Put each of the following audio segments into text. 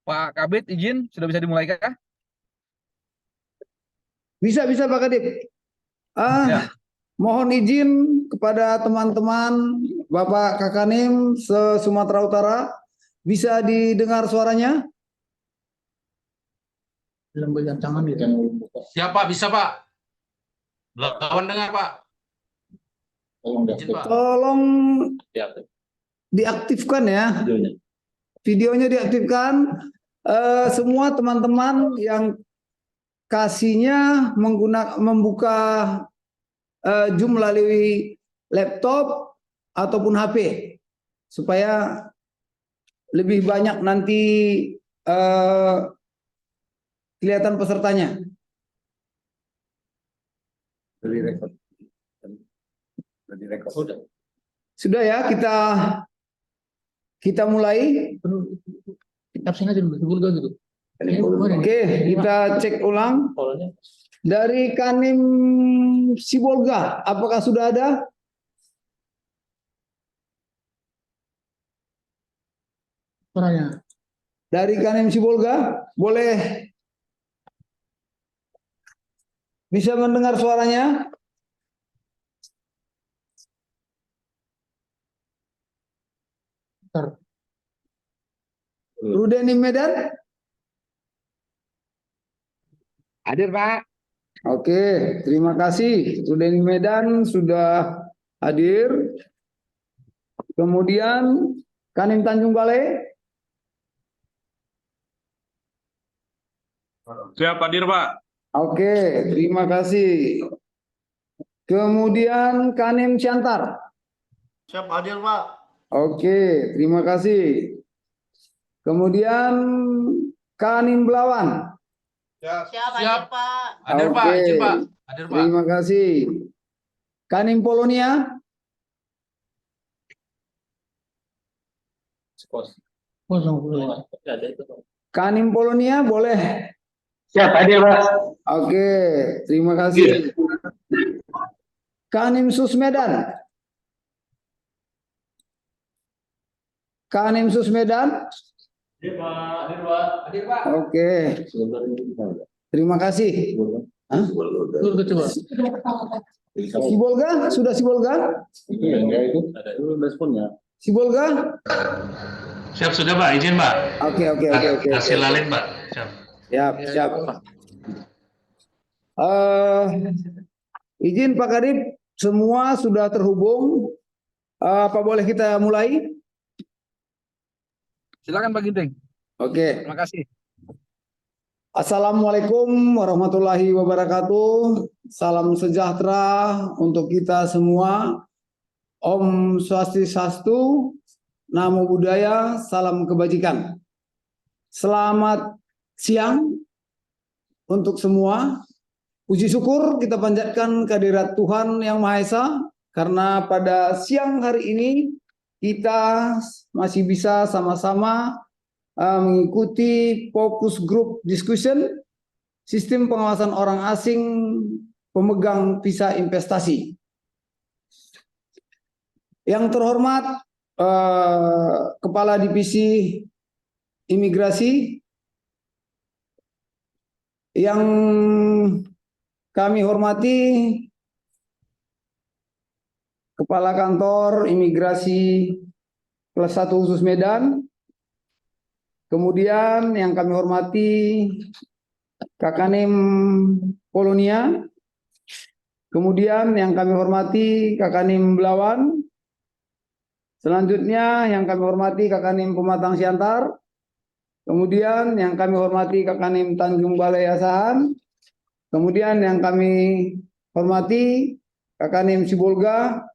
Pak Kabit izin, sudah bisa dimulai kah? Bisa Pak Kadip. Ya. Mohon izin kepada teman-teman Bapak Kakanim se-Sumatera Utara, bisa didengar suaranya? Siap Pak, bisa Pak. Lawan dengar Pak. Izin, Pak. Tolong diaktifkan ya. Videonya diaktifkan. Semua teman-teman yang kasihnya membuka Zoom melalui laptop ataupun HP supaya lebih banyak nanti kelihatan pesertanya. Sudah ya, kita mulai. Oke, kita cek ulang. Dari Kanim Sibolga, apakah sudah ada? Dari Kanim Sibolga, boleh bisa mendengar suaranya? Rudeni Medan? Hadir Pak. Oke, terima kasih. Rudeni Medan sudah hadir. Kemudian Kanim Tanjung Balai. Siap hadir Pak. Oke, terima kasih. Kemudian Kanim Siantar. Siap hadir Pak. Oke, terima kasih. Kemudian Kanim Belawan. Siap. Hadir Pak. Hadir Pak, Oke, izin Pak. Hadir Pak. terima kasih. Kanim Polonia. Kanim Polonia boleh. Siap hadir Pak. Oke, terima kasih. Kanim Susmedan. Kanim Susmedan. Hadir Pak. Hadir Pak. Oke, terima kasih. Hah? Sibolga, sudah Sibolga? Sibolga? Siap sudah Pak, izin Pak. Oke. Hasil lalin Pak. Siap. Siap. Izin Pak Kadip, semua sudah terhubung. Apa boleh kita mulai? Silakan Pak Ginting. Oke. Terima kasih. Assalamualaikum warahmatullahi wabarakatuh. Salam sejahtera untuk kita semua. Om Swastiastu, Namo Buddhaya, salam kebajikan. Selamat siang untuk semua. Puji syukur kita panjatkan kehadirat Tuhan Yang Maha Esa, karena pada siang hari ini kita masih bisa sama-sama mengikuti fokus group discussion sistem pengawasan orang asing pemegang visa investasi. Yang terhormat Kepala Divisi Imigrasi, yang kami hormati Kepala Kantor Imigrasi Kelas 1 Khusus Medan, kemudian yang kami hormati Kakanim Polonia, kemudian yang kami hormati Kakanim Belawan, selanjutnya yang kami hormati Kakanim Pematang Siantar, kemudian yang kami hormati Kakanim Tanjung Balai Asahan, kemudian yang kami hormati Kakanim Sibolga,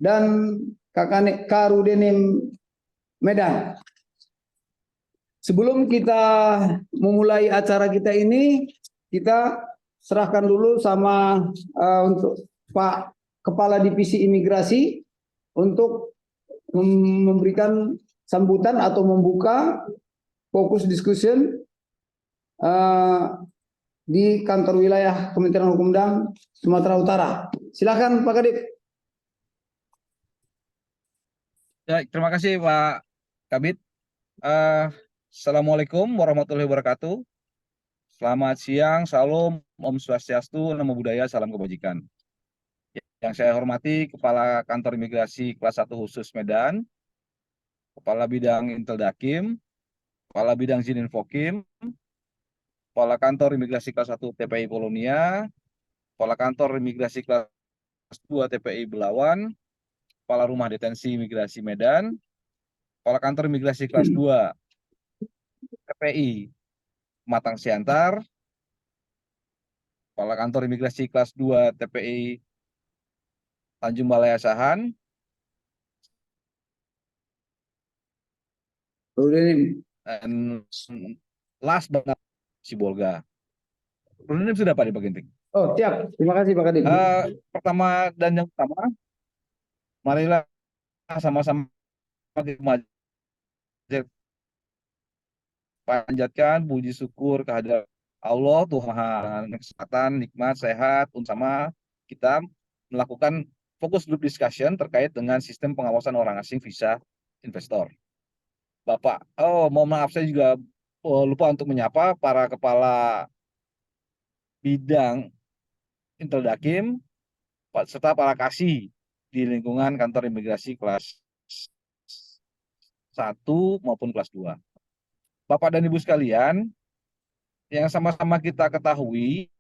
dan Karudenim Medan. Sebelum kita memulai acara kita ini, kita serahkan dulu sama untuk Pak Kepala Divisi Imigrasi untuk memberikan sambutan atau membuka fokus discussion di kantor wilayah Kementerian Hukum dan Sumatera Utara. Silakan Pak Kadip. Ya, terima kasih Pak Kabit. Assalamualaikum warahmatullahi wabarakatuh. Selamat siang, salam, Om Swastiastu, Namo Buddhaya, salam kebajikan. Yang saya hormati Kepala Kantor Imigrasi Kelas 1 Khusus Medan, Kepala Bidang Inteldakim, Kepala Bidang Zin Infokim, Kepala Kantor Imigrasi Kelas 1 TPI Polonia, Kepala Kantor Imigrasi Kelas 2 TPI Belawan, Kepala Rumah Detensi Imigrasi Medan, Kepala Kantor Imigrasi Kelas 2 TPI Matang Siantar, Kepala Kantor Imigrasi Kelas 2 TPI Tanjung Balai Asahan, dan last but not Sibolga. Ini sudah Pak di bagian tinggi. Oh, siap. Terima kasih Pak Kadip. Pertama dan yang utama, marilah sama-sama kita panjatkan puji syukur kehadirat Allah Tuhan, kesehatan, nikmat, sehat, sama kita melakukan fokus group discussion terkait dengan sistem pengawasan orang asing visa investor. Bapak, mohon maaf saya juga lupa untuk menyapa para kepala bidang Inteldakim serta para kasih di lingkungan kantor imigrasi kelas 1 maupun kelas 2. Bapak dan Ibu sekalian, yang sama-sama kita ketahui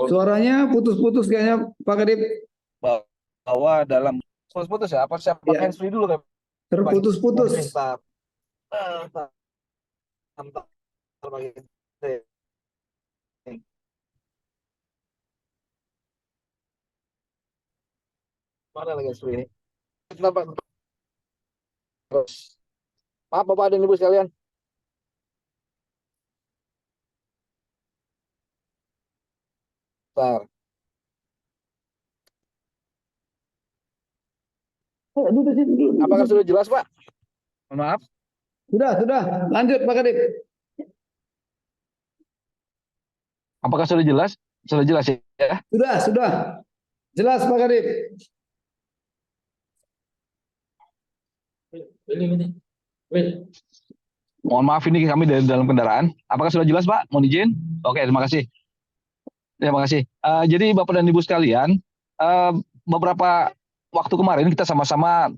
Suaranya putus-putus kayaknya Pak Kadip. bahwa dalam putus-putus ya, apa saya pakai handsfree dulu kan? Terputus-putus. Mana lagi handsfree ini? Terus, maaf Bapak dan Ibu sekalian. Bentar. Apakah sudah jelas, Pak? Maaf. Sudah. Lanjut Pak Kadip. Apakah sudah jelas? Sudah jelas ya? Sudah. Jelas Pak Kadip. Mohon maaf ini kami dari dalam kendaraan. Apakah sudah jelas, Pak? Mohon izin. Oke, terima kasih. Terima kasih. Jadi Bapak dan Ibu sekalian, beberapa waktu kemarin kita sama-sama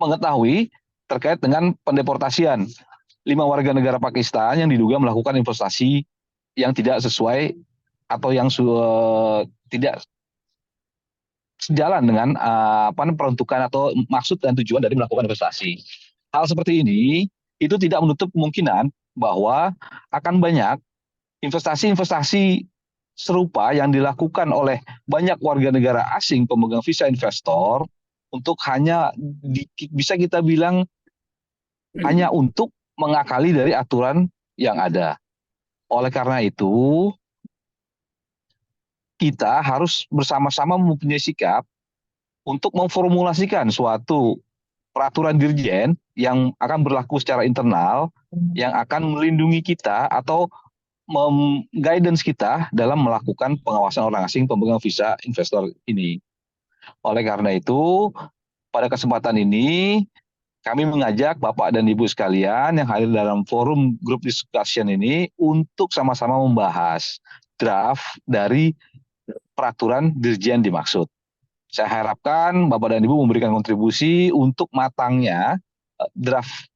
mengetahui terkait dengan pendeportasian 5 warga negara Pakistan yang diduga melakukan investasi yang tidak sesuai atau yang tidak sejalan dengan peruntukan atau maksud dan tujuan dari melakukan investasi. Hal seperti ini itu tidak menutup kemungkinan bahwa akan banyak investasi-investasi serupa yang dilakukan oleh banyak warga negara asing pemegang visa investor untuk hanya bisa kita bilang hanya untuk mengakali dari aturan yang ada. Oleh karena itu, kita harus bersama-sama mempunyai sikap untuk memformulasikan suatu peraturan dirjen yang akan berlaku secara internal, yang akan melindungi kita atau guidance kita dalam melakukan pengawasan orang asing pemegang visa investor ini. Oleh karena itu, pada kesempatan ini, kami mengajak Bapak dan Ibu sekalian yang hadir dalam forum group discussion ini untuk sama-sama membahas draft dari peraturan dirjen dimaksud. Saya harapkan Bapak dan Ibu memberikan kontribusi untuk matangnya draft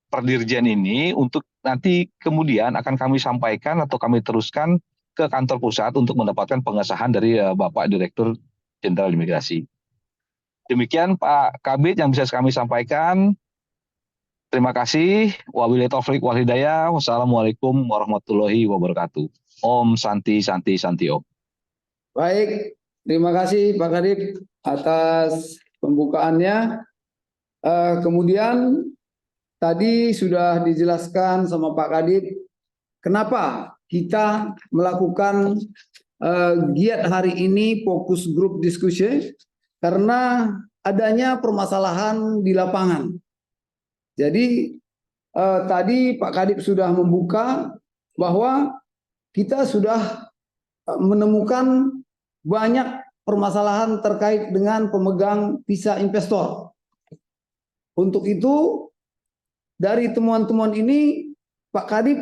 perdirjen ini untuk nanti kemudian akan kami sampaikan atau kami teruskan ke kantor pusat untuk mendapatkan pengesahan dari Bapak Direktur Jenderal Imigrasi. Demikian Pak Kabid yang bisa kami sampaikan. Terima kasih. Wabillahi taufiq wal hidayah. Wassalamualaikum warahmatullahi wabarakatuh. Om Santi Santi Santi Om. Baik, terima kasih Pak Kadip atas pembukaannya. Kemudian tadi sudah dijelaskan sama Pak Kadip kenapa kita melakukan giat hari ini fokus group diskusi, karena adanya permasalahan di lapangan. Jadi tadi Pak Kadip sudah membuka bahwa kita sudah menemukan banyak permasalahan terkait dengan pemegang visa investor. Untuk itu, dari temuan-temuan ini, Pak Kadip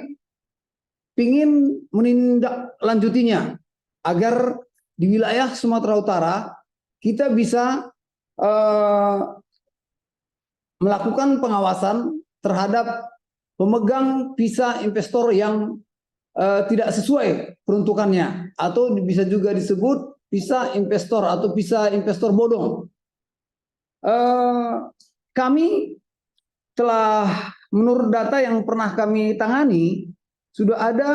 ingin menindaklanjutinya agar di wilayah Sumatera Utara kita bisa melakukan pengawasan terhadap pemegang visa investor yang tidak sesuai peruntukannya, atau bisa juga disebut visa investor atau visa investor bodong. Kami telah, menurut data yang pernah kami tangani, sudah ada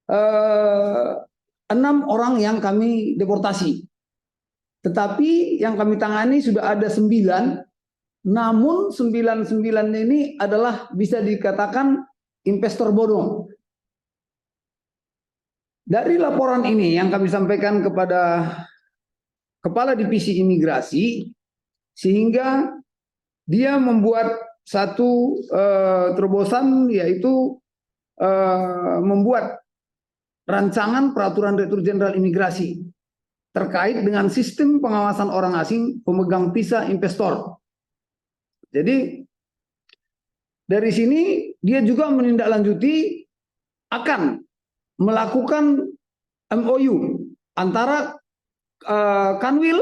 6 orang yang kami deportasi. Tetapi yang kami tangani sudah ada 9, namun 9 ini adalah bisa dikatakan investor bodong. Dari laporan ini yang kami sampaikan kepada Kepala Divisi Imigrasi, sehingga dia membuat satu terobosan, yaitu membuat rancangan peraturan Direktur Jenderal Imigrasi terkait dengan sistem pengawasan orang asing pemegang visa investor. Jadi dari sini dia juga menindaklanjuti akan melakukan MOU antara Kanwil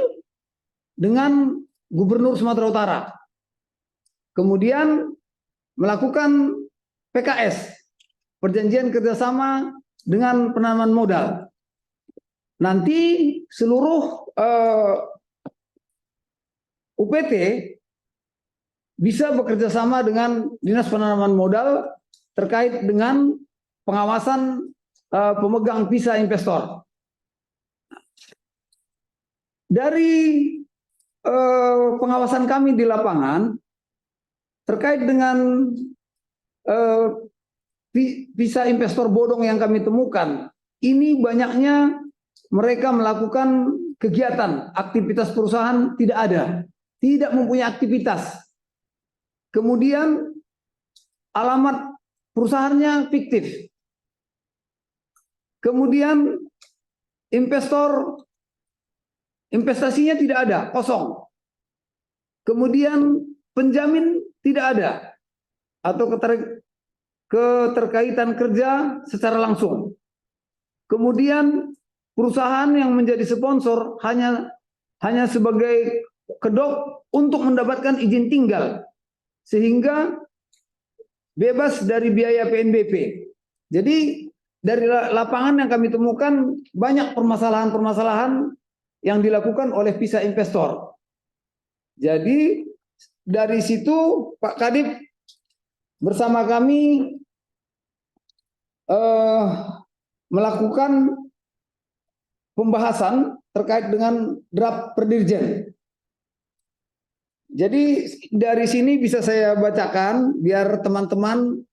dengan Gubernur Sumatera Utara. Kemudian melakukan PKS, perjanjian kerjasama dengan penanaman modal. Nanti seluruh UPT bisa bekerja sama dengan Dinas Penanaman Modal terkait dengan pengawasan pemegang visa investor. Dari pengawasan kami di lapangan terkait dengan visa investor bodong yang kami temukan, ini banyaknya mereka melakukan kegiatan, aktivitas perusahaan tidak ada, tidak mempunyai aktivitas. Kemudian alamat perusahaannya fiktif. Kemudian investasinya tidak ada, kosong. Kemudian penjamin tidak ada, atau keterkaitan kerja secara langsung. Kemudian perusahaan yang menjadi sponsor hanya sebagai kedok untuk mendapatkan izin tinggal, sehingga bebas dari biaya PNBP. Jadi dari lapangan yang kami temukan banyak permasalahan-permasalahan yang dilakukan oleh visa investor. Jadi dari situ Pak Kadip bersama kami melakukan pembahasan terkait dengan draft perdirjen. Jadi dari sini bisa saya bacakan biar teman-teman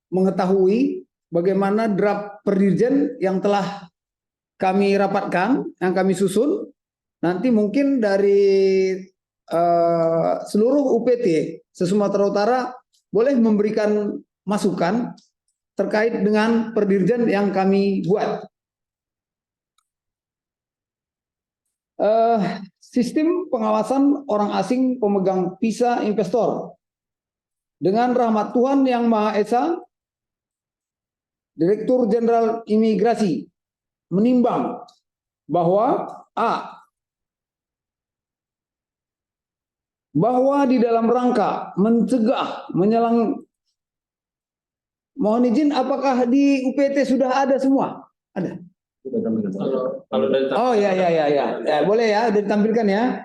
mengetahui bagaimana draft perdirjen yang telah kami rapatkan, yang kami susun. Nanti mungkin dari seluruh UPT se-Sumatera Utara boleh memberikan masukan terkait dengan perdirjen yang kami buat. Sistem pengawasan orang asing pemegang visa investor. Dengan rahmat Tuhan Yang Maha Esa, Direktur Jenderal Imigrasi menimbang bahwa bahwa di dalam rangka mencegah, mohon izin, apakah di UPT sudah ada semua? Ada. Kalau dari Oh ya, boleh ya, udah ditampilkan ya.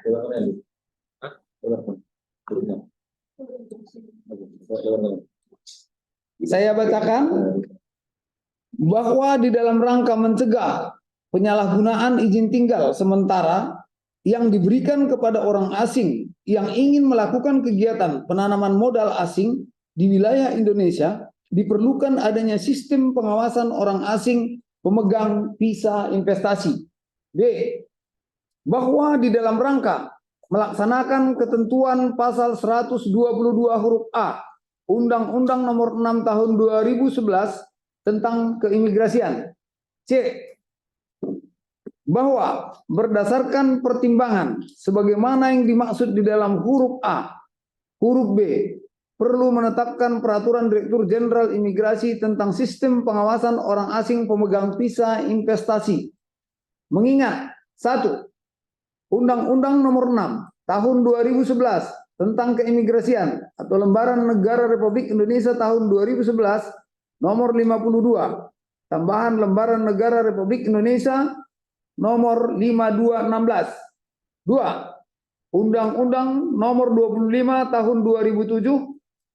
Saya bacakan bahwa di dalam rangka mencegah penyalahgunaan izin tinggal sementara yang diberikan kepada orang asing yang ingin melakukan kegiatan penanaman modal asing di wilayah Indonesia, diperlukan adanya sistem pengawasan orang asing pemegang visa investasi. B. Bahwa di dalam rangka melaksanakan ketentuan pasal 122 huruf A Undang-Undang Nomor 6 Tahun 2011 tentang keimigrasian. C. Bahwa berdasarkan pertimbangan sebagaimana yang dimaksud di dalam huruf A, huruf B, perlu menetapkan peraturan Direktur Jenderal Imigrasi tentang sistem pengawasan orang asing pemegang visa investasi. Mengingat 1. Undang-Undang Nomor 6 Tahun 2011 tentang keimigrasian atau Lembaran Negara Republik Indonesia tahun 2011 Nomor 52, tambahan Lembaran Negara Republik Indonesia Nomor 5216. 2. Undang-Undang Nomor 25 Tahun 2007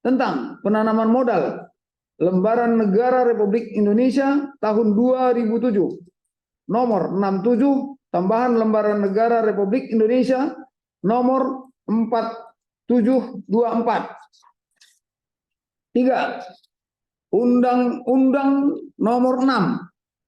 tentang penanaman modal Lembaran Negara Republik Indonesia tahun 2007 Nomor 67, tambahan Lembaran Negara Republik Indonesia Nomor 4724. 3. Undang-Undang Nomor 6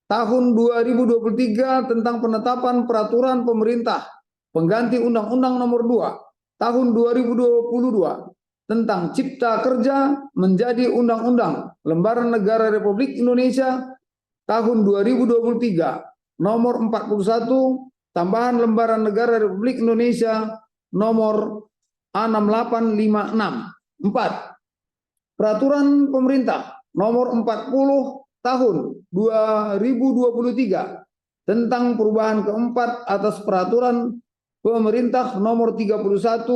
Tahun 2023 tentang penetapan peraturan pemerintah pengganti Undang-Undang Nomor 2 Tahun 2022 tentang Cipta Kerja menjadi Undang-Undang Lembaran Negara Republik Indonesia tahun 2023 Nomor 41 tambahan Lembaran Negara Republik Indonesia Nomor 6856. 4. Peraturan Pemerintah Nomor 40 Tahun 2023 tentang perubahan keempat atas Peraturan Pemerintah Nomor 31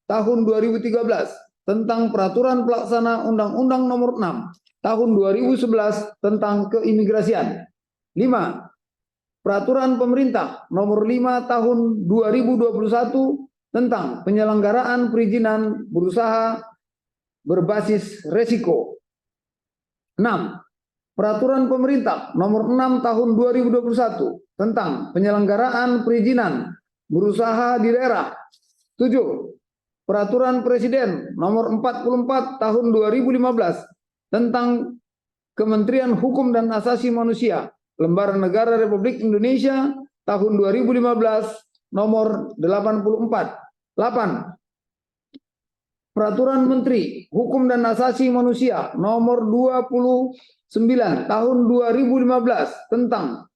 Tahun 2013 tentang Peraturan Pelaksana Undang-Undang Nomor 6 Tahun 2011 tentang keimigrasian. 5. Peraturan Pemerintah Nomor 5 Tahun 2021 tentang penyelenggaraan perizinan berusaha berbasis resiko. 6. Peraturan Pemerintah Nomor 6 Tahun 2021 tentang penyelenggaraan perizinan berusaha di daerah. 7. Peraturan Presiden Nomor 44 Tahun 2015 tentang Kementerian Hukum dan Asasi Manusia Lembaran Negara Republik Indonesia tahun 2015 Nomor 84. 8. Peraturan Menteri Hukum dan Asasi Manusia Nomor 29 Tahun 2015 tentang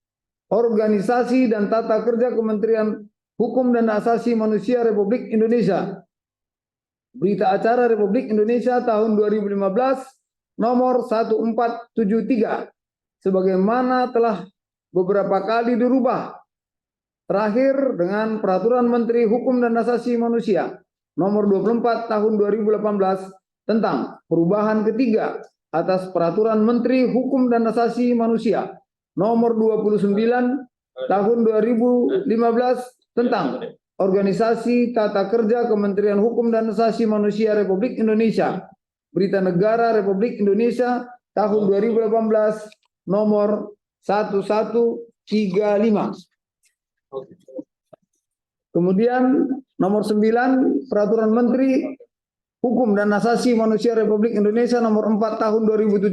Organisasi dan Tata Kerja Kementerian Hukum dan Asasi Manusia Republik Indonesia. Berita Acara Republik Indonesia tahun 2015 Nomor 1473 sebagaimana telah beberapa kali dirubah. Terakhir dengan Peraturan Menteri Hukum dan Asasi Manusia Nomor 24 Tahun 2018 tentang perubahan ketiga atas Peraturan Menteri Hukum dan Asasi Manusia Nomor 29 Tahun 2015 tentang Organisasi Tata Kerja Kementerian Hukum dan Asasi Manusia Republik Indonesia. Berita Negara Republik Indonesia tahun 2018 Nomor 1135. Kemudian Nomor 9 Peraturan Menteri Hukum dan Asasi Manusia Republik Indonesia Nomor 4 Tahun 2017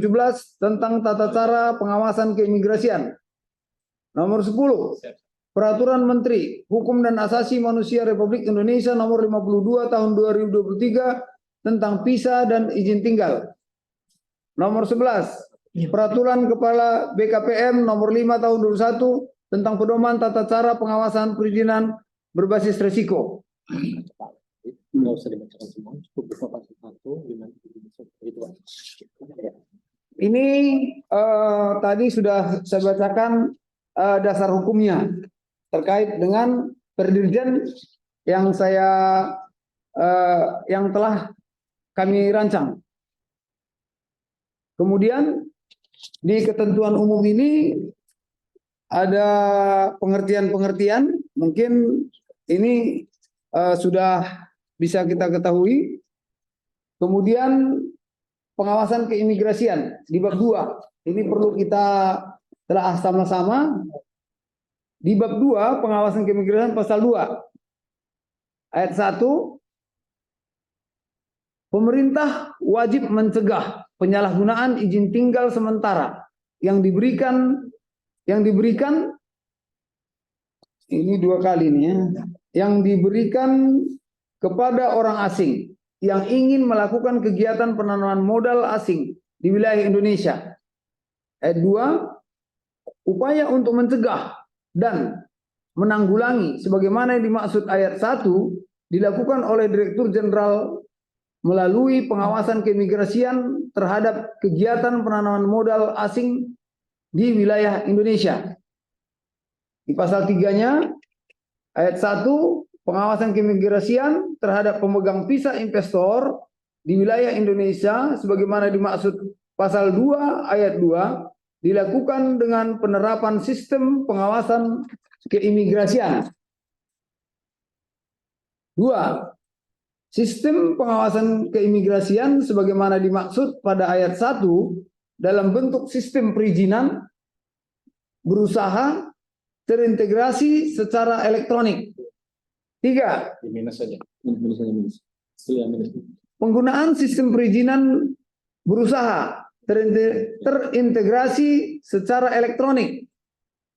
tentang tata cara pengawasan keimigrasian. Nomor 10 Peraturan Menteri Hukum dan Asasi Manusia Republik Indonesia Nomor 52 Tahun 2023 tentang visa dan izin tinggal. Nomor 11 Peraturan Kepala BKPM Nomor 5 Tahun 2021 tentang pedoman tata cara pengawasan perizinan berbasis resiko. Nggak usah dibacakan semua, cukup buka pasal 1 gimana gitu. Ini tadi sudah saya bacakan dasar hukumnya terkait dengan perdirjen yang yang telah kami rancang. Kemudian di ketentuan umum ini ada pengertian-pengertian, mungkin ini sudah bisa kita ketahui. Kemudian pengawasan keimigrasian di bab 2. Ini perlu kita telah sama-sama. Di bab 2 pengawasan keimigrasian pasal 2 ayat 1, pemerintah wajib mencegah penyalahgunaan izin tinggal sementara yang diberikan ini 2 kali nih ya, yang diberikan kepada orang asing yang ingin melakukan kegiatan penanaman modal asing di wilayah Indonesia. Ayat 2, upaya untuk mencegah dan menanggulangi sebagaimana yang dimaksud ayat 1 dilakukan oleh Direktur Jenderal melalui pengawasan keimigrasian terhadap kegiatan penanaman modal asing di wilayah Indonesia. Di pasal 3-nya, ayat 1, pengawasan keimigrasian terhadap pemegang visa investor di wilayah Indonesia sebagaimana dimaksud pasal 2 ayat 2 dilakukan dengan penerapan sistem pengawasan keimigrasian. 2. Sistem pengawasan keimigrasian sebagaimana dimaksud pada ayat 1 dalam bentuk sistem perizinan berusaha terintegrasi secara elektronik. 3. Minus saja. Minus. Iya, minus. Penggunaan sistem perizinan berusaha terintegrasi secara elektronik.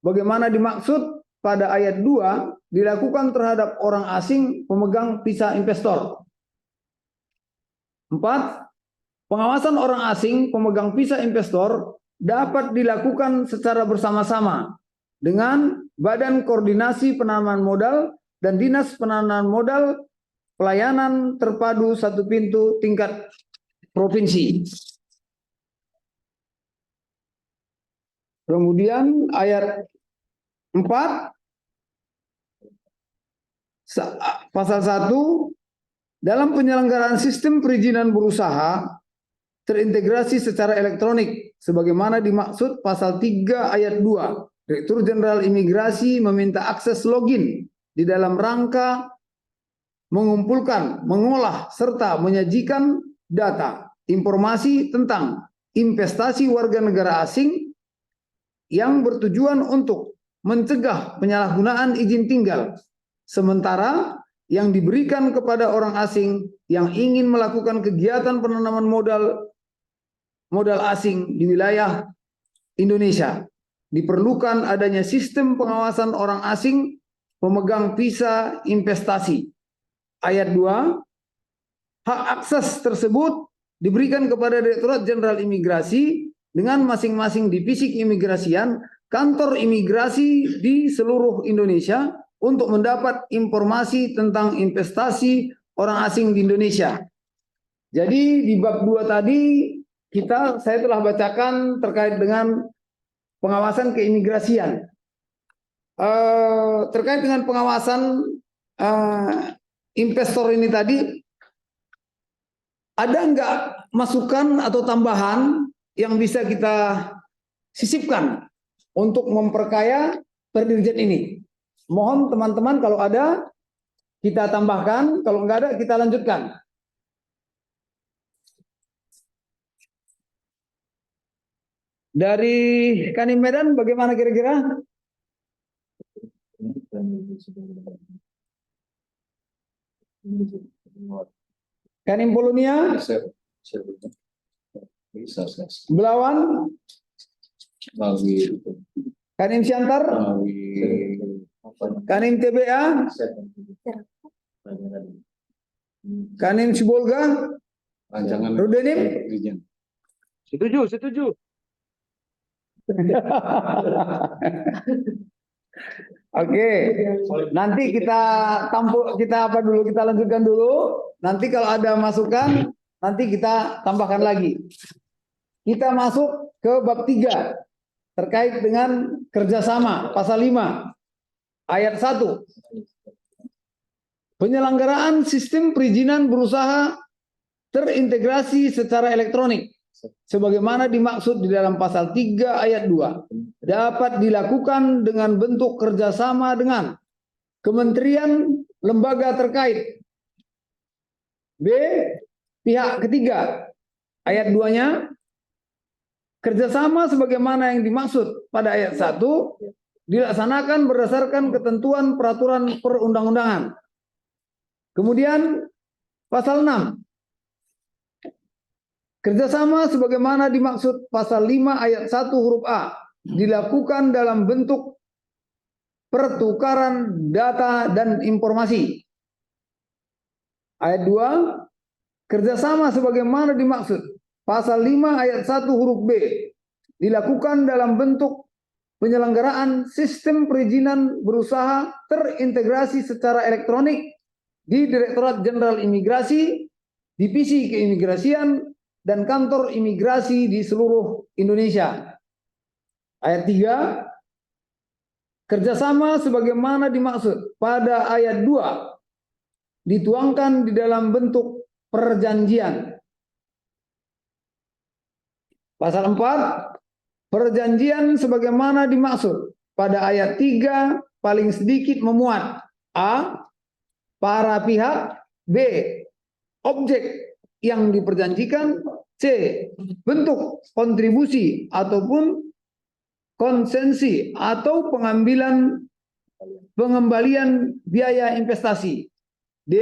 Bagaimana dimaksud pada ayat 2 dilakukan terhadap orang asing pemegang visa investor. 4. Pengawasan orang asing pemegang visa investor dapat dilakukan secara bersama-sama dengan Badan Koordinasi Penanaman Modal dan Dinas Penanaman Modal Pelayanan Terpadu Satu Pintu tingkat provinsi. Kemudian ayat 4 pasal 1, dalam penyelenggaraan sistem perizinan berusaha terintegrasi secara elektronik sebagaimana dimaksud pasal 3 ayat 2. Direktur Jenderal Imigrasi meminta akses login di dalam rangka mengumpulkan, mengolah, serta menyajikan data, informasi tentang investasi warga negara asing yang bertujuan untuk mencegah penyalahgunaan izin tinggal sementara yang diberikan kepada orang asing yang ingin melakukan kegiatan penanaman modal asing di wilayah Indonesia. Diperlukan adanya sistem pengawasan orang asing pemegang visa investasi. Ayat 2, hak akses tersebut diberikan kepada Direktorat Jenderal Imigrasi dengan masing-masing divisi keimigrasian, kantor imigrasi di seluruh Indonesia untuk mendapat informasi tentang investasi orang asing di Indonesia. Jadi di bab 2 tadi saya telah bacakan terkait dengan pengawasan keimigrasian. Terkait dengan pengawasan investor ini tadi, ada nggak masukan atau tambahan yang bisa kita sisipkan untuk memperkaya Perdirjen ini? Mohon teman-teman kalau ada kita tambahkan, kalau nggak ada kita lanjutkan. Dari Kanim Medan bagaimana kira-kira? Kanim Polonia? Belawan? Kanim Siantar? Kanim TBA? Kanim Sibolga? Rudenim? Setuju. Oke, nanti kita lanjutkan dulu. Nanti kalau ada masukan, nanti kita tambahkan lagi. Kita masuk ke bab 3 terkait dengan kerjasama, pasal 5 ayat 1. Penyelenggaraan sistem perizinan berusaha terintegrasi secara elektronik sebagaimana dimaksud di dalam pasal 3 ayat 2 dapat dilakukan dengan bentuk kerjasama dengan kementerian lembaga terkait. B. Pihak ketiga. Ayat 2-nya kerjasama sebagaimana yang dimaksud pada ayat 1 dilaksanakan berdasarkan ketentuan peraturan perundang-undangan. Kemudian pasal 6. Kerjasama sebagaimana dimaksud pasal 5 ayat 1 huruf A dilakukan dalam bentuk pertukaran data dan informasi. Ayat 2, kerjasama sebagaimana dimaksud pasal 5 ayat 1 huruf B dilakukan dalam bentuk penyelenggaraan sistem perizinan berusaha terintegrasi secara elektronik di Direktorat Jenderal Imigrasi, Divisi Keimigrasian, dan kantor imigrasi di seluruh Indonesia. Ayat 3, kerjasama sebagaimana dimaksud pada ayat 2 dituangkan di dalam bentuk perjanjian. Pasal 4, perjanjian sebagaimana dimaksud pada ayat 3 paling sedikit memuat A, para pihak, B, objek yang diperjanjikan, C, bentuk kontribusi ataupun konsensi atau pengembalian biaya investasi, D,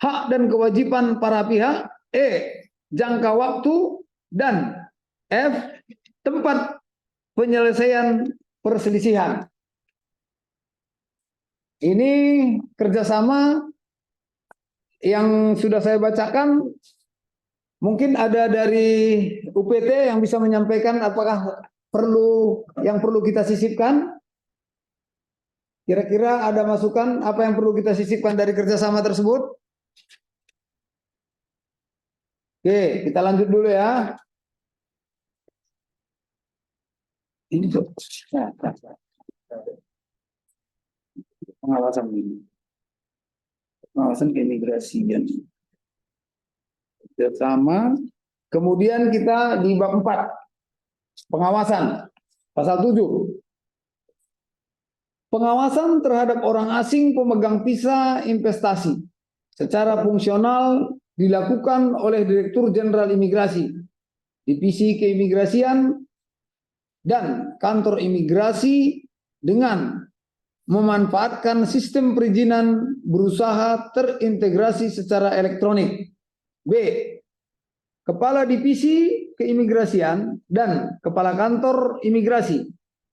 hak dan kewajiban para pihak, E, jangka waktu, dan F, tempat penyelesaian perselisihan. Ini kerjasama yang sudah saya bacakan. Mungkin ada dari UPT yang bisa menyampaikan apakah yang perlu kita sisipkan. Kira-kira ada masukan apa yang perlu kita sisipkan dari kerjasama tersebut? Oke, kita lanjut dulu ya. Ini tuh pengawasan ini, pengawasan keimigrasian. Kerjasama. Kemudian kita di bab 4 pengawasan pasal 7. Pengawasan terhadap orang asing pemegang visa investasi secara fungsional dilakukan oleh Direktur Jenderal Imigrasi, Divisi Keimigrasian, dan Kantor Imigrasi dengan memanfaatkan sistem perizinan berusaha terintegrasi secara elektronik. B, Kepala Divisi Keimigrasian dan Kepala Kantor Imigrasi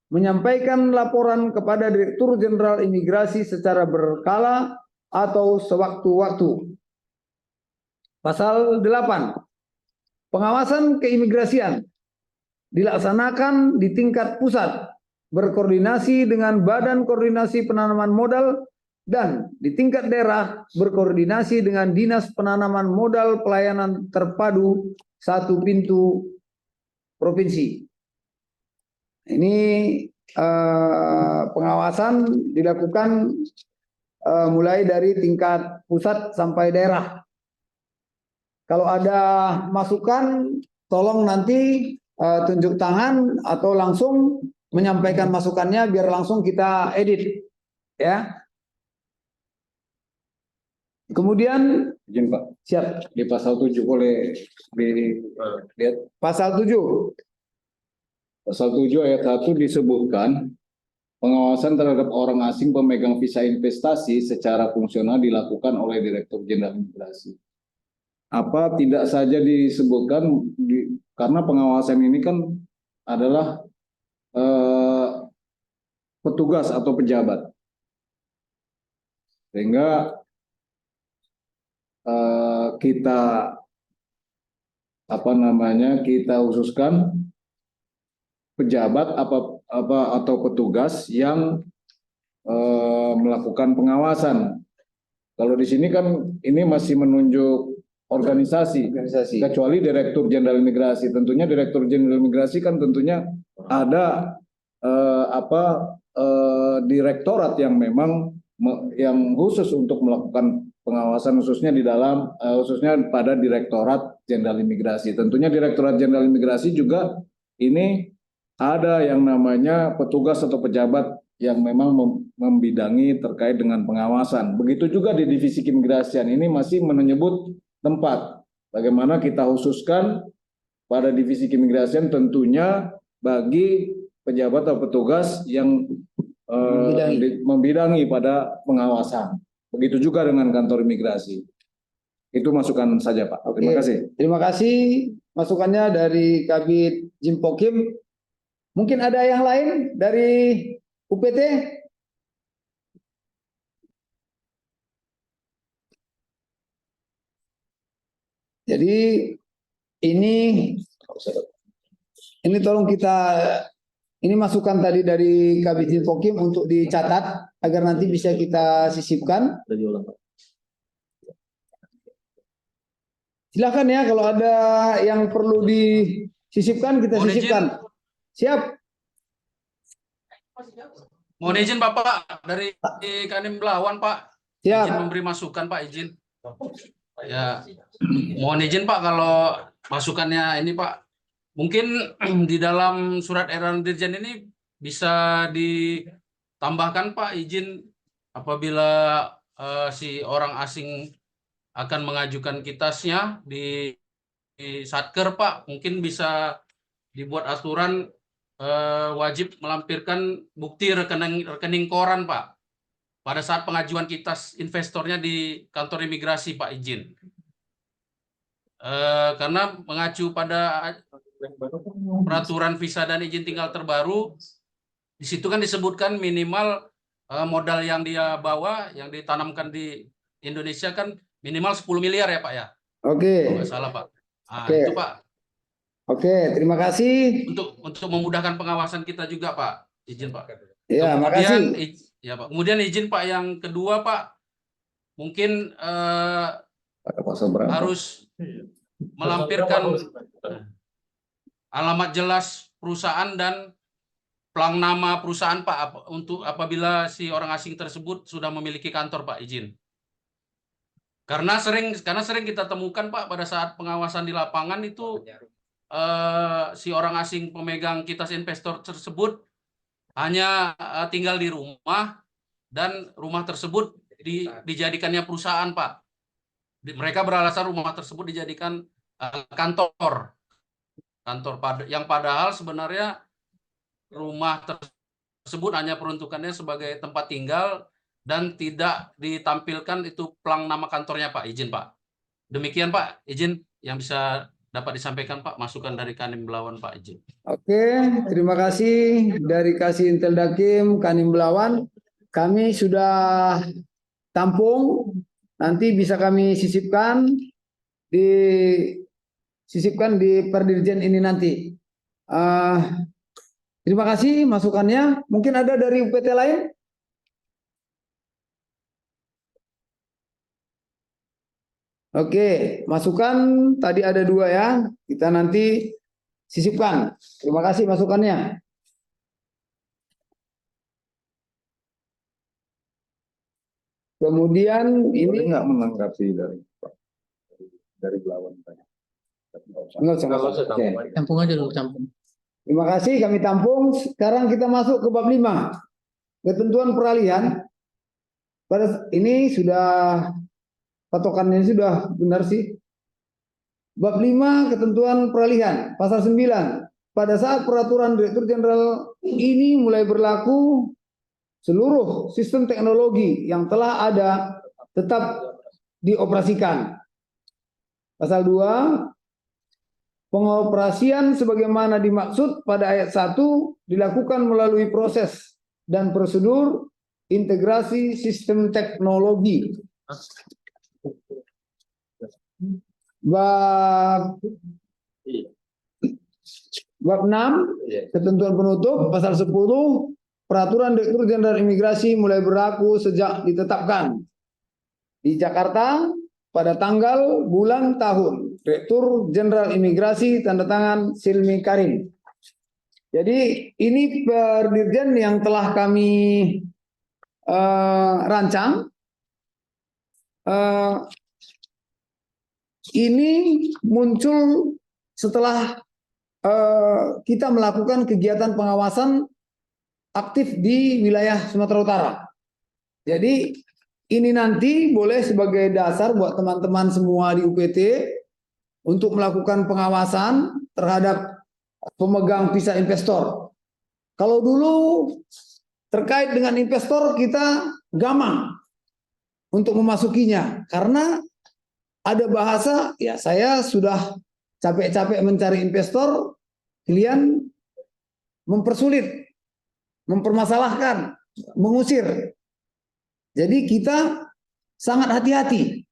menyampaikan laporan kepada Direktur Jenderal Imigrasi secara berkala atau sewaktu-waktu. Pasal 8. Pengawasan keimigrasian dilaksanakan di tingkat pusat berkoordinasi dengan Badan Koordinasi Penanaman Modal dan di tingkat daerah berkoordinasi dengan Dinas Penanaman Modal Pelayanan Terpadu Satu Pintu Provinsi. Ini pengawasan dilakukan mulai dari tingkat pusat sampai daerah. Kalau ada masukan, tolong nanti tunjuk tangan atau langsung menyampaikan masukannya biar langsung kita edit, ya. Kemudian, izin Pak, siap. di pasal 7 boleh dilihat. Pasal 7. Pasal 7 ayat 1 disebutkan pengawasan terhadap orang asing pemegang visa investasi secara fungsional dilakukan oleh Direktur Jenderal Imigrasi. Apa tidak saja disebutkan karena pengawasan ini kan adalah petugas atau pejabat, sehingga kita khususkan pejabat atau petugas yang melakukan pengawasan. Kalau di sini kan ini masih menunjuk organisasi. Kecuali Direktur Jenderal Imigrasi. Tentunya Direktur Jenderal Imigrasi kan tentunya ada direktorat yang memang yang khusus untuk melakukan pengawasan, khususnya pada Direktorat Jenderal Imigrasi. Tentunya Direktorat Jenderal Imigrasi juga ini ada yang namanya petugas atau pejabat yang memang membidangi terkait dengan pengawasan. Begitu juga di Divisi Keimigrasian ini masih menyebut tempat. Bagaimana kita khususkan pada Divisi Keimigrasian tentunya bagi pejabat atau petugas yang membidangi pada pengawasan. Begitu juga dengan kantor imigrasi. Itu masukan saja Pak. Terima kasih. Terima kasih masukannya dari Kabid Jimpokim. Mungkin ada yang lain dari UPT? Jadi ini ini tolong ini masukan tadi dari Kabid Infokim untuk dicatat agar nanti bisa kita sisipkan. Silakan ya, kalau ada yang perlu disisipkan kita Mohon izin. sisipkan. Siap. Mohon izin Bapak dari Kanim Belawan Pak. Siap. Izin memberi masukan Pak, izin. Ya, mohon izin Pak kalau masukannya ini Pak. Mungkin di dalam surat edaran Dirjen ini bisa ditambahkan Pak, izin apabila si orang asing akan mengajukan kitasnya di Satker Pak, mungkin bisa dibuat aturan wajib melampirkan bukti rekening koran Pak pada saat pengajuan kitas investornya di kantor imigrasi Pak, izin. Karena mengacu pada peraturan visa dan izin tinggal terbaru, di situ kan disebutkan minimal modal yang dia bawa, yang ditanamkan di Indonesia kan minimal 10 miliar ya Pak ya. Oke. Kalau nggak salah Pak. Nah, Oke. itu Pak. Oke, terima kasih. Untuk memudahkan pengawasan kita juga Pak, izin Pak. Ya, Kemudian, makasih. ya Pak. Kemudian izin Pak yang kedua Pak, mungkin harus melampirkan alamat jelas perusahaan dan plang nama perusahaan Pak untuk apabila si orang asing tersebut sudah memiliki kantor Pak, izin. Karena sering kita temukan Pak pada saat pengawasan di lapangan itu si orang asing pemegang kitas investor tersebut hanya tinggal di rumah dan rumah tersebut dijadikannya perusahaan Pak. Mereka beralasan rumah tersebut dijadikan kantor yang padahal sebenarnya rumah tersebut hanya peruntukannya sebagai tempat tinggal dan tidak ditampilkan itu plang nama kantornya Pak, izin Pak. Demikian Pak, izin yang bisa dapat disampaikan Pak, masukan dari Kanim Belawan Pak, izin. Oke, terima kasih dari Kasih Intel Dakim Kanim Belawan. Kami sudah tampung, nanti bisa kami sisipkan di Perdirjen ini nanti. Terima kasih masukannya. Mungkin ada dari UPT lain? Oke, masukan tadi ada 2 ya. Kita nanti sisipkan. Terima kasih masukannya. Kemudian ini nggak menanggapi dari Belawan tanya. Enggak usah. Oke. Campung aja dulu, campung. Terima kasih, kami tampung. Sekarang kita masuk ke bab 5. Ketentuan peralihan. Ini sudah patokannya sudah benar sih. Bab 5 ketentuan peralihan, pasal 9. Pada saat peraturan Direktur Jenderal ini mulai berlaku, seluruh sistem teknologi yang telah ada tetap dioperasikan. Pasal 2, pengoperasian sebagaimana dimaksud pada ayat 1 dilakukan melalui proses dan prosedur integrasi sistem teknologi. Bab 6, ketentuan penutup, pasal 10, peraturan Direktur Jenderal Imigrasi mulai berlaku sejak ditetapkan di Jakarta pada tanggal, bulan, tahun. Direktur Jenderal Imigrasi, tanda tangan Silmi Karim. Jadi ini Perdirjen yang telah kami rancang. Ini muncul setelah kita melakukan kegiatan pengawasan aktif di wilayah Sumatera Utara. Jadi ini nanti boleh sebagai dasar buat teman-teman semua di UPT untuk melakukan pengawasan terhadap pemegang visa investor. Kalau dulu terkait dengan investor kita gampang untuk memasukinya karena ada bahasa, ya saya sudah capek-capek mencari investor, kalian mempersulit, mempermasalahkan, mengusir. Jadi kita sangat hati-hati.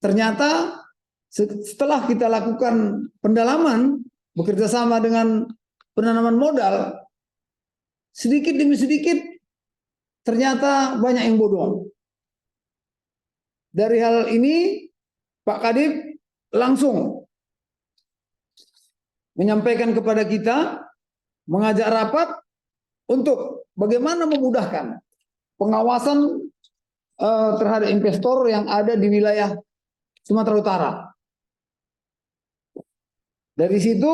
Ternyata setelah kita lakukan pendalaman, bekerja sama dengan penanaman modal, sedikit demi sedikit ternyata banyak yang bodong. Dari hal ini Pak Kadip langsung menyampaikan kepada kita, mengajak rapat untuk bagaimana memudahkan pengawasan terhadap investor yang ada di wilayah Sumatera Utara. Dari situ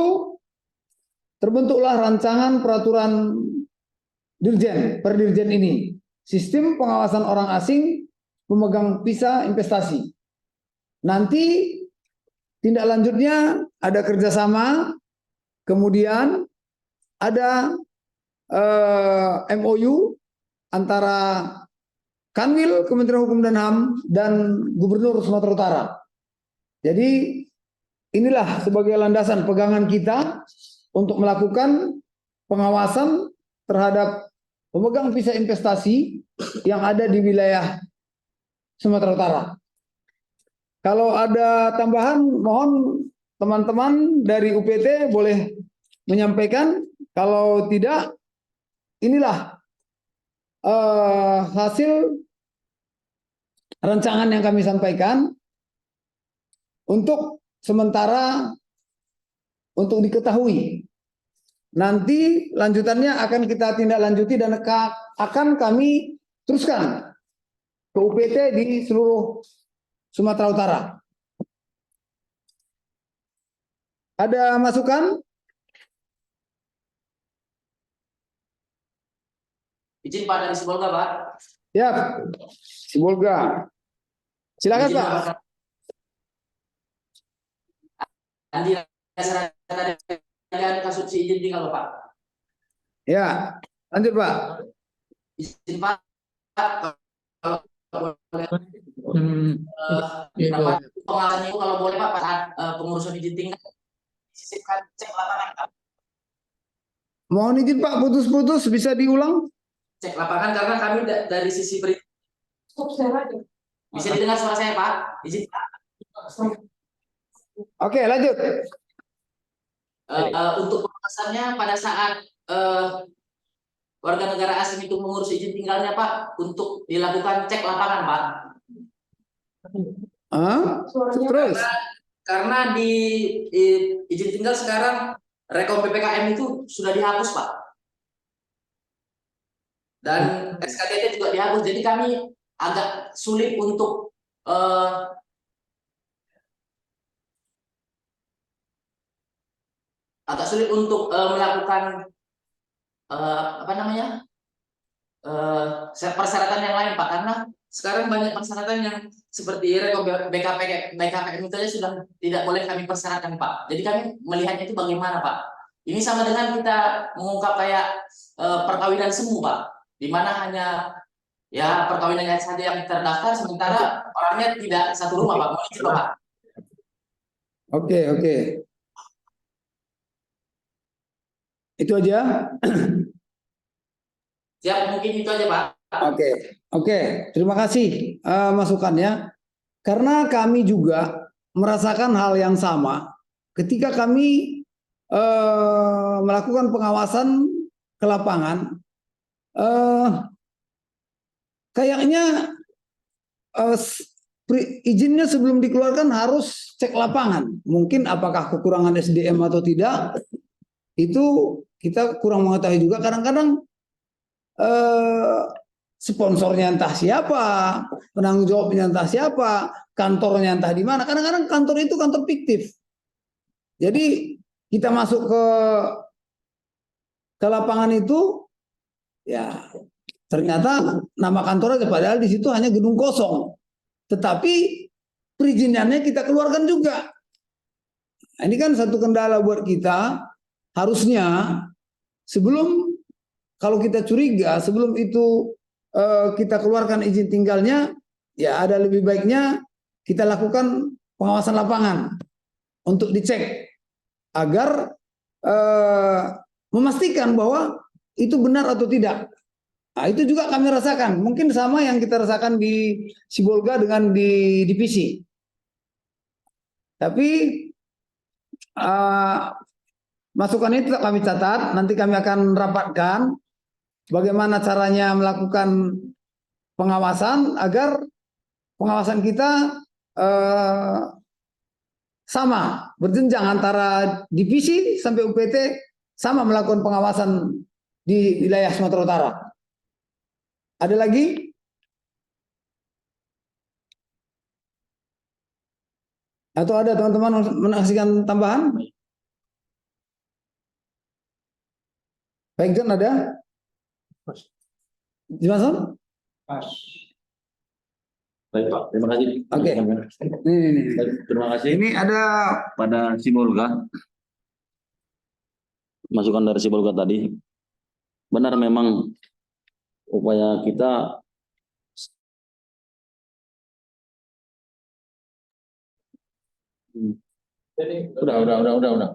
terbentuklah rancangan peraturan Dirjen, Perdirjen ini, sistem pengawasan orang asing pemegang visa investasi. Nanti tindak lanjutnya ada kerjasama, kemudian ada MOU antara Kanwil Kementerian Hukum dan HAM dan Gubernur Sumatera Utara. Jadi inilah sebagai landasan pegangan kita untuk melakukan pengawasan terhadap pemegang visa investasi yang ada di wilayah Sumatera Utara. Kalau ada tambahan, mohon teman-teman dari UPT boleh menyampaikan. Kalau tidak, inilah hasil rancangan yang kami sampaikan untuk sementara untuk diketahui. Nanti lanjutannya akan kita tindak lanjuti dan akan kami teruskan ke UPT di seluruh Sumatera Utara. Ada masukan? Izin Pak dari Sibolga, Pak. Ya, Sibolga. Silakan Izin, Pak. Andi kasus izin tinggal Pak. Ya, lanjut Pak. Izin Pak. Kalau pengawasan itu kalau boleh Pak saat pengurusan izin tinggal sisipkan cek lapangan Pak. Mohon izin Pak, putus-putus bisa diulang? Cek lapangan karena kami dari sisi bisa didengar suara saya Pak. Izin Pak. Oke, lanjut. Untuk pengawasannya pada saat warga negara asing itu mengurus izin tinggalnya Pak untuk dilakukan cek lapangan Pak. Terus? Karena di izin tinggal sekarang rekom PPKM itu sudah dihapus Pak. Dan SKDT juga dihapus. Jadi kami agak sulit untuk melakukan persyaratan yang lain Pak, karena sekarang banyak persyaratan yang seperti rekom BKPM itu aja sudah tidak boleh kami persyaratkan Pak. Jadi kami melihatnya itu bagaimana Pak. Ini sama dengan kita mengungkap kayak perkawinan semu Pak, di mana hanya ya perkawinannya saja yang terdaftar sementara orangnya tidak satu rumah Pak. Mohon izin Pak. Oke. Itu aja. Siap, mungkin itu aja Pak. Oke. Terima kasih masukannya. Karena kami juga merasakan hal yang sama ketika kami melakukan pengawasan ke lapangan. Kayaknya izinnya sebelum dikeluarkan harus cek lapangan. Mungkin apakah kekurangan SDM atau tidak, itu kita kurang mengetahui juga. Kadang-kadang sponsornya entah siapa, penanggung jawabnya entah siapa, kantornya entah di mana. Kadang-kadang kantor itu kantor fiktif. Jadi kita masuk ke lapangan itu, ya ternyata nama kantor aja, padahal di situ hanya gedung kosong. Tetapi perizinannya kita keluarkan juga. Nah, ini kan satu kendala buat kita. Harusnya sebelum, kalau kita curiga, sebelum itu kita keluarkan izin tinggalnya, ya ada lebih baiknya kita lakukan pengawasan lapangan untuk dicek agar memastikan bahwa itu benar atau tidak. Nah, itu juga kami rasakan. Mungkin sama yang kita rasakan di Sibolga dengan di divisi. Tapi masukan itu kami catat, nanti kami akan rapatkan bagaimana caranya melakukan pengawasan agar pengawasan kita sama, berjenjang antara divisi sampai UPT sama melakukan pengawasan di wilayah Sumatera Utara. Ada lagi? Atau ada teman-teman menyaksikan tambahan? Baik, John ada? Jimason? Baik, Pak. Terima kasih. Oke. Ini. Baik, terima kasih Ini ada pada Sibolga. Masukan dari Sibolga tadi. Benar memang upaya kita Udah.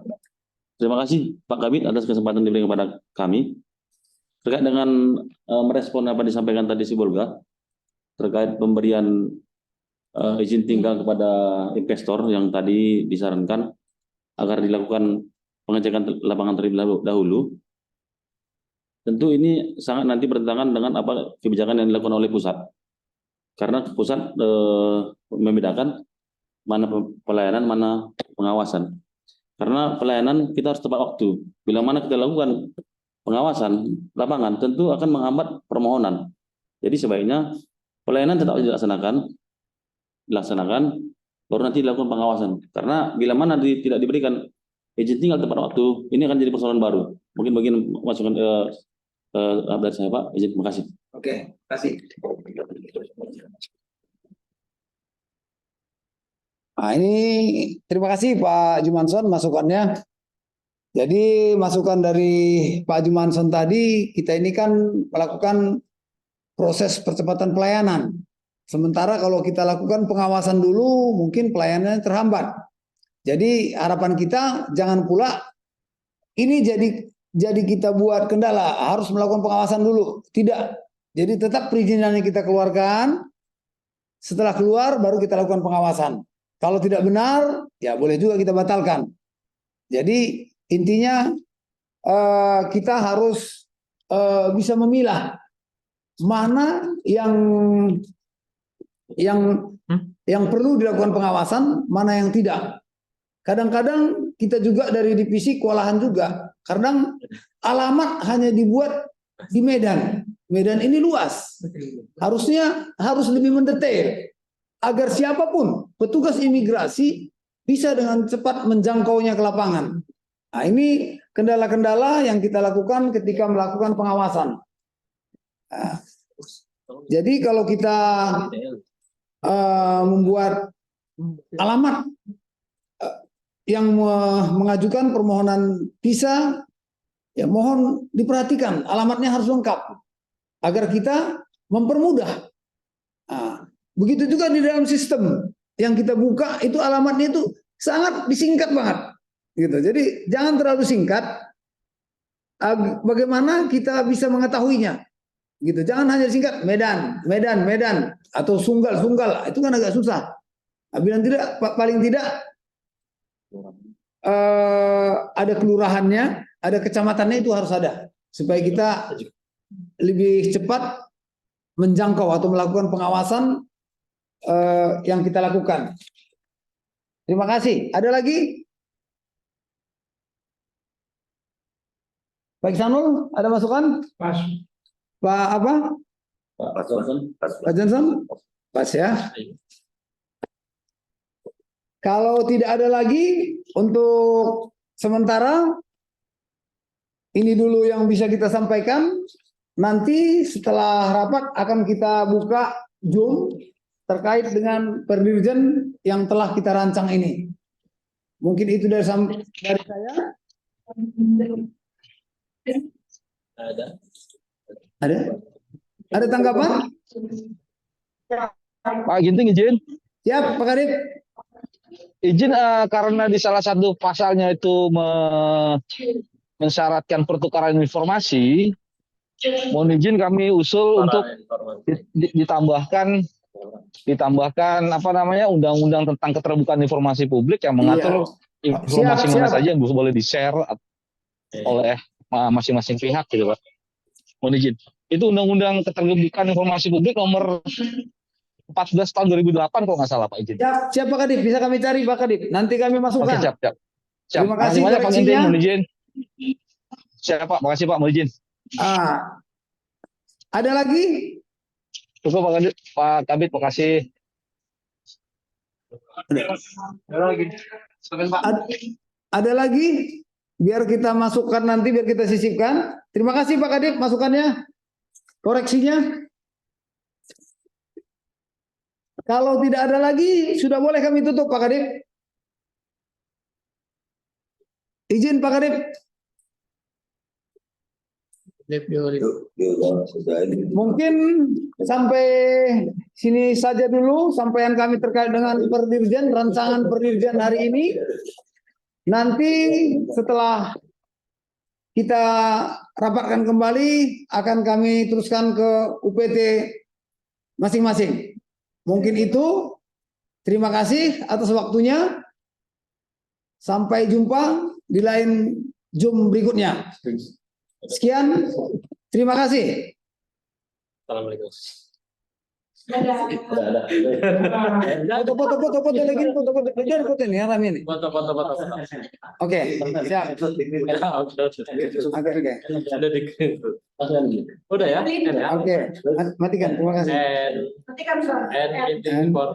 Terima kasih Pak Kabid atas kesempatan diberikan kepada kami. Terkait dengan merespon apa disampaikan tadi Sibolga terkait pemberian izin tinggal kepada investor yang tadi disarankan agar dilakukan pengecekan lapangan terlebih dahulu. Tentu ini sangat nanti bertentangan dengan apa kebijakan yang dilakukan oleh pusat. Karena pusat membedakan mana pelayanan, mana pengawasan. Karena pelayanan kita harus tepat waktu. Bila mana kita lakukan pengawasan lapangan, tentu akan menghambat permohonan. Jadi sebaiknya pelayanan tetap dilaksanakan, baru nanti dilakukan pengawasan. Karena bila mana tidak diberikan izin tinggal tepat waktu, ini akan jadi persoalan baru. Mungkin bagian masukan dari saya Pak, izin terima kasih. Oke, kasih. Nah, ini terima kasih Pak Jumanson masukannya. Jadi masukan dari Pak Jumanson tadi, kita ini kan melakukan proses percepatan pelayanan. Sementara kalau kita lakukan pengawasan dulu, mungkin pelayanannya terhambat. Jadi harapan kita jangan pula ini jadi kita buat kendala, harus melakukan pengawasan dulu. Tidak. Jadi tetap perizinannya kita keluarkan, setelah keluar baru kita lakukan pengawasan. Kalau tidak benar, ya boleh juga kita batalkan. Jadi intinya kita harus bisa memilah mana yang perlu dilakukan pengawasan, mana yang tidak. Kadang-kadang kita juga dari divisi kewalahan juga. Kadang alamat hanya dibuat di Medan. Medan ini luas. Harus lebih mendetail agar siapapun petugas imigrasi bisa dengan cepat menjangkaunya ke lapangan. Nah, ini kendala-kendala yang kita lakukan ketika melakukan pengawasan. Nah, jadi kalau kita membuat alamat yang mengajukan permohonan visa, ya mohon diperhatikan alamatnya harus lengkap agar kita mempermudah. Nah, begitu juga di dalam sistem yang kita buka itu alamatnya itu sangat disingkat banget, gitu. Jadi jangan terlalu singkat. Bagaimana kita bisa mengetahuinya, gitu. Jangan hanya singkat Medan atau Sunggal, itu kan agak susah. Bila tidak, paling tidak ada kelurahannya, ada kecamatannya itu harus ada supaya kita lebih cepat menjangkau atau melakukan pengawasan yang kita lakukan. Terima kasih. Ada lagi? Pak Sanul, ada masukan? Pas. Pak apa? Pak Johnson. Pak Johnson? Pas ya. Kalau tidak ada lagi untuk sementara, ini dulu yang bisa kita sampaikan. Nanti setelah rapat akan kita buka Zoom terkait dengan perdirjen yang telah kita rancang ini. Mungkin itu dari saya. Ada tanggapan? Pak Ginting izin. Siap, Pak Kadip. Izin karena di salah satu pasalnya itu mensyaratkan pertukaran informasi, mohon izin kami usul untuk ditambahkan apa namanya undang-undang tentang keterbukaan informasi publik yang mengatur informasi mana saja yang boleh di-share oleh masing-masing pihak gitu Pak. Mohon izin. Itu Undang-Undang Keterbukaan Informasi Publik nomor 14 tahun 2008 kalau nggak salah Pak izin. Siap Pak Kadip, bisa kami cari Pak Kadip. Nanti kami Oke, masukkan. siap. Terima kasih banyak Pak Ginting, koreksinya. mohon izin. Siap Pak, makasih Pak, mohon izin. Ada lagi? Cukup Pak Kabit, makasih. Ada lagi? Biar kita masukkan nanti, biar kita sisipkan. Terima kasih Pak Kadip masukannya, koreksinya. Kalau tidak ada lagi, sudah boleh kami tutup Pak Kadip. Izin Pak Kadip. Mungkin sampai sini saja dulu sampaian kami terkait dengan Perdirjen, rancangan Perdirjen hari ini. Nanti setelah kita rapatkan kembali akan kami teruskan ke UPT masing-masing. Mungkin itu. Terima kasih atas waktunya. Sampai jumpa di lain Zoom berikutnya. Sekian, terima kasih. Assalamualaikum. Foto lagi, foto ini ya Rami ini. Foto. Oke, siap. Oke. Udah ya? Oke, matikan. Terima kasih. And